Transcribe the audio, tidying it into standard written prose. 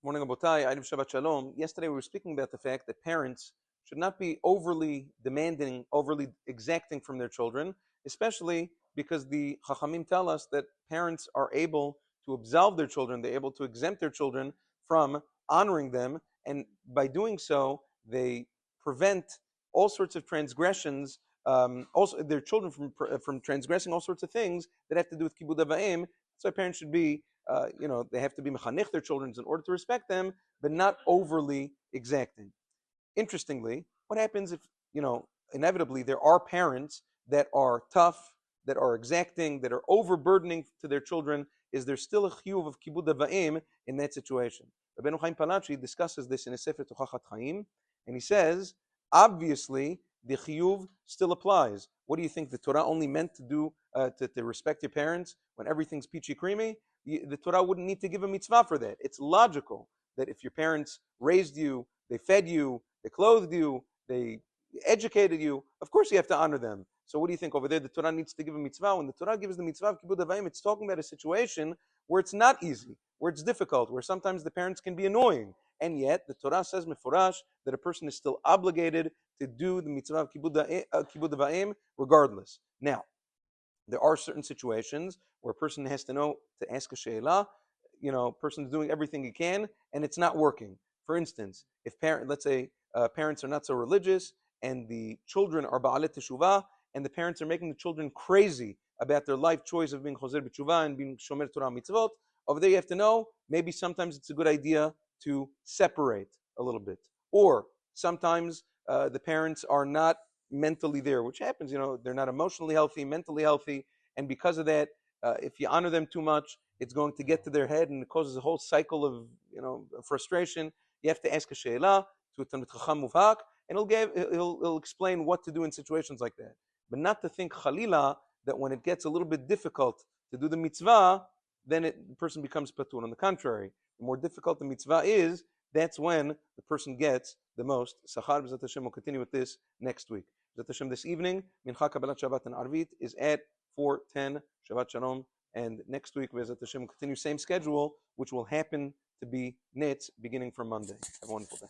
Morning, Abotai. Erev Shabbat Shalom. Yesterday we were speaking about the fact that parents should not be overly demanding, overly exacting from their children, especially because the Chachamim tell us that parents are able to absolve their children, they're able to exempt their children from honoring them, and by doing so, they prevent all sorts of transgressions, also their children from transgressing all sorts of things that have to do with Kibud Avayim. So parents should be they have to be mechanech their children in order to respect them, but not overly exacting. Interestingly, what happens if, inevitably there are parents that are tough, that are exacting, that are overburdening to their children? Is there still a chiyuv of kibud avayim in that situation? Rabbeinu Chaim Palachi discusses this in his Sefer Tochachat Chaim, and he says, obviously, the chiyuv still applies. What do you think? The Torah only meant to do to respect your parents when everything's peachy creamy? The Torah wouldn't need to give a mitzvah for that. It's logical that if your parents raised you, they fed you, they clothed you, they educated you, of course you have to honor them. So what do you think over there? The Torah needs to give a mitzvah. When the Torah gives the mitzvah of kibud avayim, it's talking about a situation where it's not easy, where it's difficult, where sometimes the parents can be annoying. And yet the Torah says mefurash that a person is still obligated to do the mitzvah of kibud avayim regardless. Now, there are certain situations where a person has to know to ask a she'elah. A person's doing everything he can, and it's not working. For instance, if let's say parents are not so religious, and the children are ba'alet teshuvah, and the parents are making the children crazy about their life choice of being choser b'teshuvah and being shomer Torah mitzvot, over there you have to know, maybe sometimes it's a good idea to separate a little bit. Or sometimes the parents are not mentally there, which happens, they're not emotionally healthy, mentally healthy, and because of that, if you honor them too much, it's going to get to their head and it causes a whole cycle of frustration. You have to ask a she'elah to a Talmid Chacham Muvhak, and he'll explain what to do in situations like that. But not to think chalila that when it gets a little bit difficult to do the mitzvah, then the person becomes patur. On the contrary, the more difficult the mitzvah is, that's when the person gets the most sachar. B'ezrat Hashem, we'll continue with this next week. B'ezrat Hashem, this evening, Mincha Kabbalat Shabbat and Arvit is at 4:10. Shabbat Shalom. And next week, B'ezrat Hashem, we'll continue same schedule, which will happen to be Nitz beginning from Monday. Have a wonderful day.